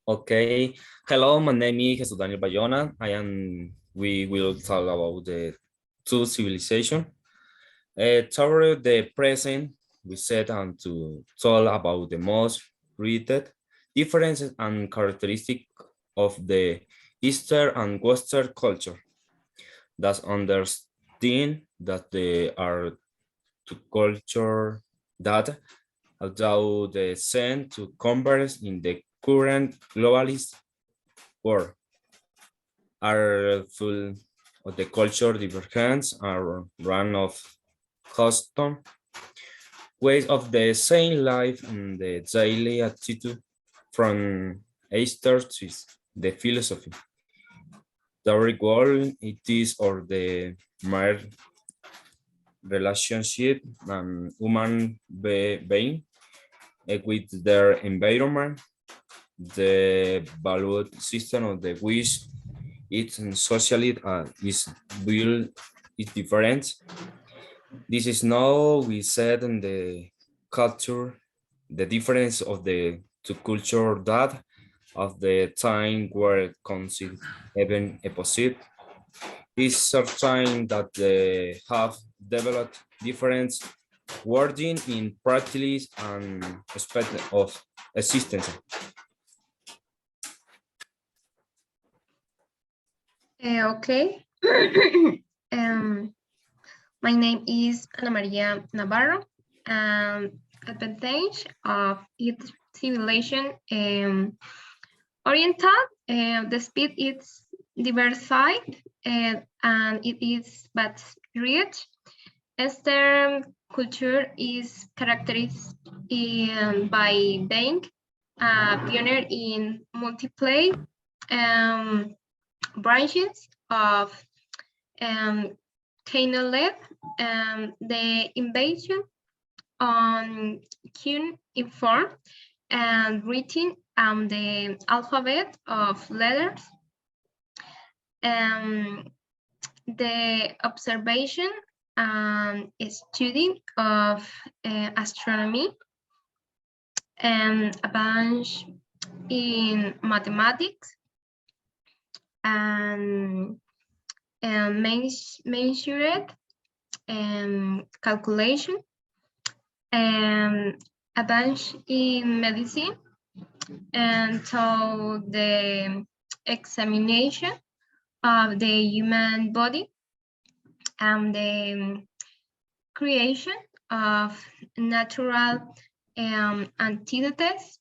Okay. Hello, my name is Jesus Daniel Bayona. We will talk about the two civilization. Toward the present, we set on to talk about the most related differences and characteristics of the Eastern and Western culture. Thus understand that they are two culture that although they send to converse in the current globalist world are full of the culture divergence are run of custom ways of the same life and the daily attitude from Easter to the philosophy. The goal it is or the mere relationship and human being with their environment, the value system of the which it's socially is built is different. This is now we said in the culture, the difference of the two culture that of the time were considered even opposite. This certain that they have developed different wording in practice and aspect of existence. Okay. um, my name is Ana Maria Navarro. Advantage of its civilization oriental. The speed is diversified and it is but rich. Eastern culture is characterized by being a pioneer in multiple branches of Canaan, the invasion on cuneiform and written on the alphabet of letters. The observation and study of astronomy and a bunch in mathematics and measured calculation and a bunch in medicine and so the examination of the human body and the creation of natural antidotes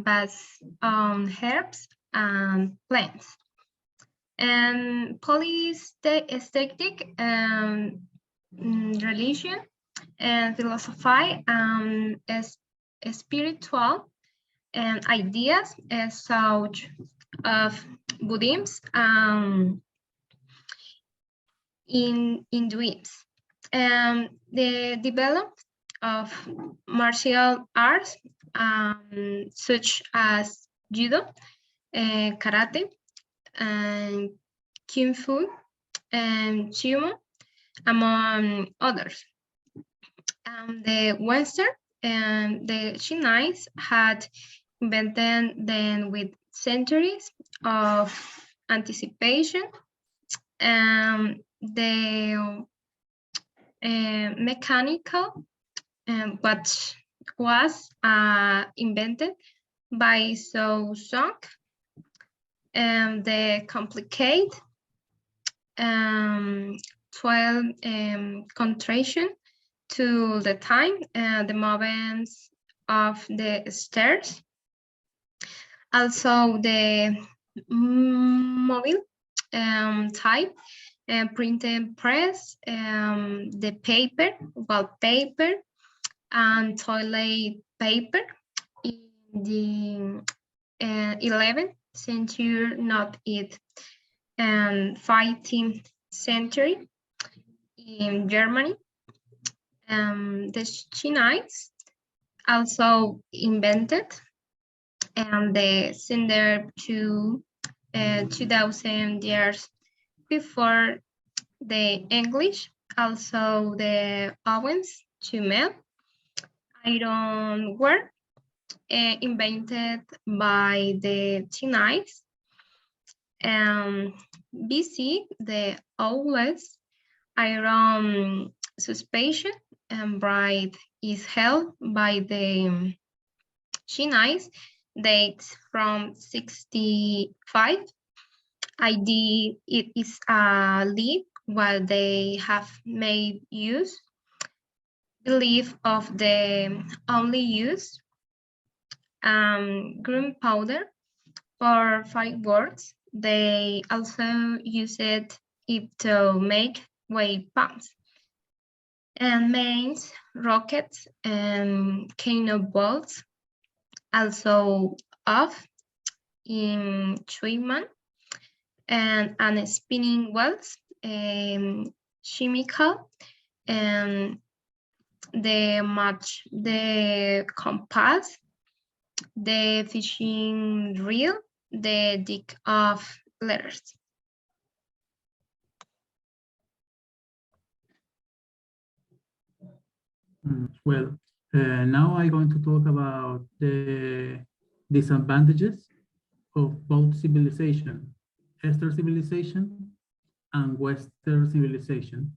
based on herbs and plants. And polytheistic religion and philosophy as spiritual ideas as such of Buddhism in Hinduism. The development of martial arts such as judo, karate, and kung fu, and sumo, among others. The Western and the Chinese had invented them with centuries of anticipation. The mechanical, but was invented by So Song, and the complicated 12 contraction to the time and the movements of the stairs. Also the mobile type and printing press, the paper, wallpaper, and toilet paper in the 11th century, not it, and 15th century in Germany. The Chinese also invented the cinder to 2000 years before the English, also the ovens to melt ironware invented by the Chinese. BC, the oldest iron suspension and bright is held by the Chinese, dates from 65. ID it is a lead while they have made use belief of the only use gunpowder for fireworks. They also use it to make weapons and mains, rockets, and cannonballs. Also off in treatment and spinning wheels, chemical, and the match, the compass, the fishing reel, the deck of letters. Well, now I'm going to talk about the disadvantages of both civilization, Eastern civilization and Western civilization.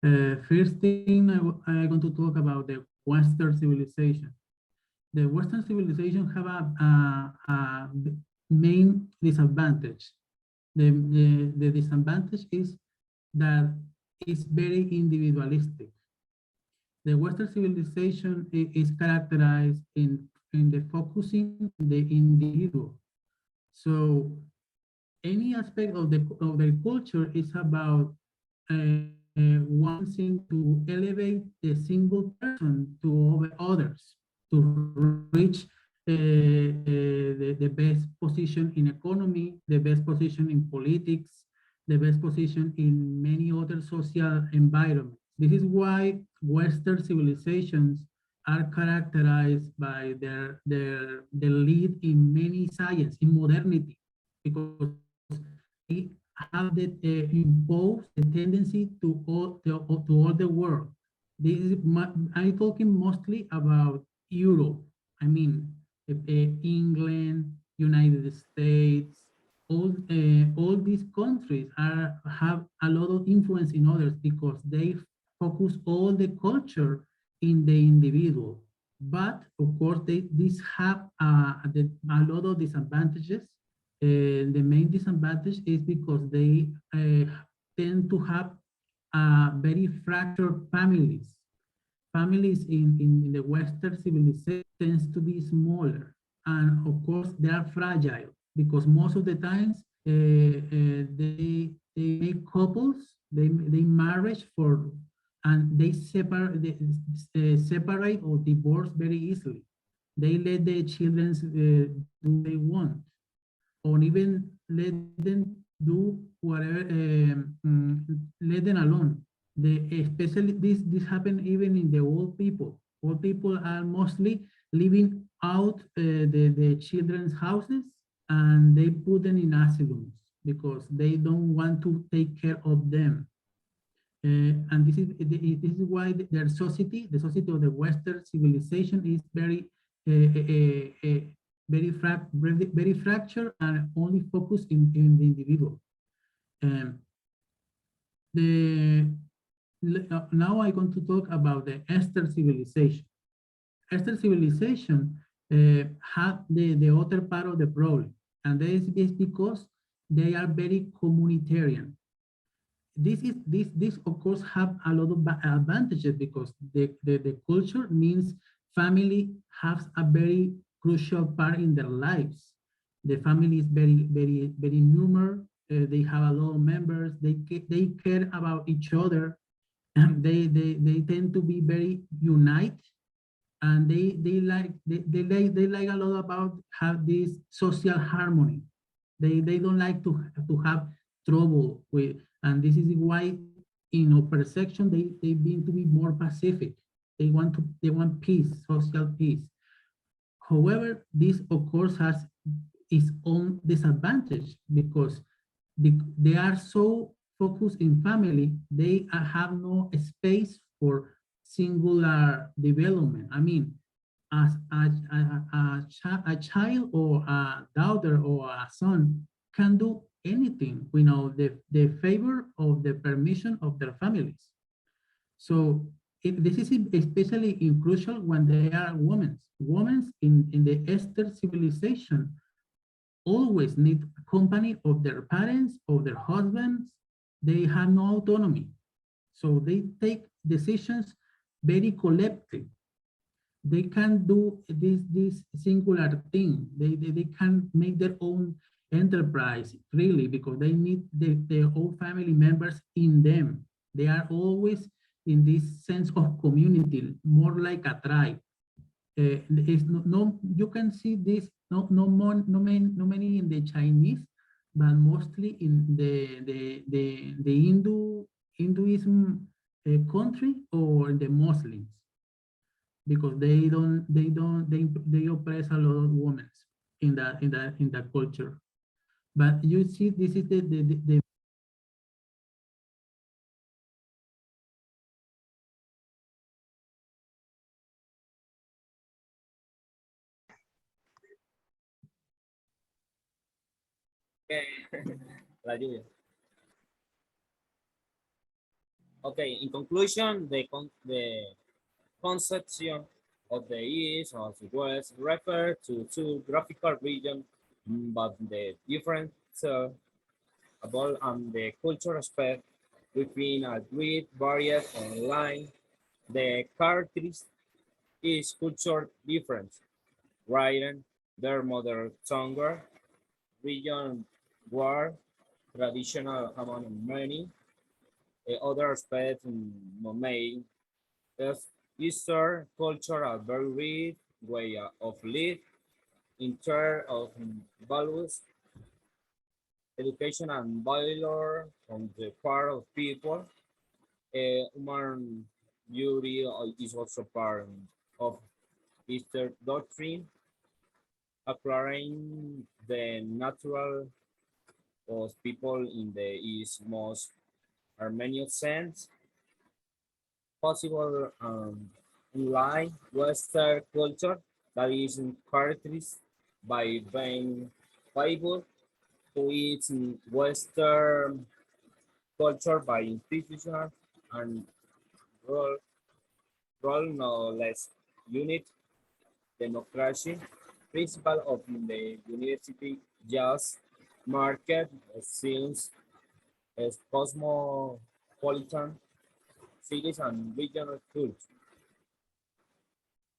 First thing I'm going to talk about the Western civilization. The Western civilization have a main disadvantage. The disadvantage is that it's very individualistic. The Western civilization is characterized in the focusing on the individual. So any aspect of the culture is about wanting to elevate the single person to over others, to reach the best position in economy, the best position in politics, the best position in many other social environments. This is why Western civilizations are characterized by their lead in many science, in modernity, because they have the impose the tendency to all the world. This is I'm talking mostly about Europe. I mean, England, United States, all these countries have a lot of influence in others because they focus all the culture in the individual. But of course, these have a lot of disadvantages. The main disadvantage is because they tend to have very fractured families. Families in the Western civilization tends to be smaller. And of course, they are fragile because most of the times they make couples, they marriage for, and they separate or divorce very easily. They let the children do what they want, or even let them do whatever, let them alone. Especially this happen even in the old people. Old people are mostly living out the children's houses, and they put them in asylums because they don't want to take care of them. And this is why their society, the society of the Western civilization, is very very fractured and only focused in the individual. Now I'm going to talk about the Eastern civilization. Eastern civilization have the other part of the problem, and this is because they are very communitarian. This of course have a lot of advantages because the culture means family has a very crucial part in their lives. The family is very numerous. They have a lot of members. They care about each other, and they tend to be very united, and they like a lot about have this social harmony. They don't like to have trouble with, and this is why in upper section they mean to be more pacific. They want peace, social peace. However, this of course has its own disadvantage because they are so focused in family, they have no space for singular development. I mean, as a child or a daughter or a son can do anything without the favor of the permission of their families. So this is especially crucial when they are women. Women in the Eastern civilization always need company of their parents, of their husbands. They have no autonomy. So they take decisions very collectively. They can do this singular thing. They can make their own enterprise really because they need their own family members in them. They are always in this sense of community, more like a tribe. It's you can see this no many in the Chinese, but mostly in the Hinduism country or the Muslims because they oppress a lot of women in that culture. But you see, this is the Okay. La lluvia. Okay, in conclusion, the conception of the East or the West refer to two graphical regions, but the different about the cultural aspect within a great varied online. The characteristic is culture difference, writing their mother tongue, region war, traditional among many, other aspects may is Eastern culture a very rich way of life in terms of values, education and valor on the part of people. Human beauty is also part of Eastern doctrine, acquiring the natural of people in the East most Armenian sense, possible online Western culture that is characterized by being Bible to its Western culture by institutional and role, role no less unit democracy principle of the university just market scenes as cosmopolitan cities and regional culture.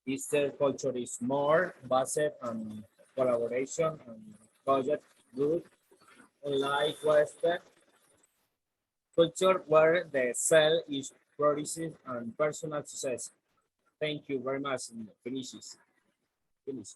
Eastern culture is more based on collaboration and project group, unlike Western culture where the cell is producing and personal success. Thank you very much. Finishes. Finish.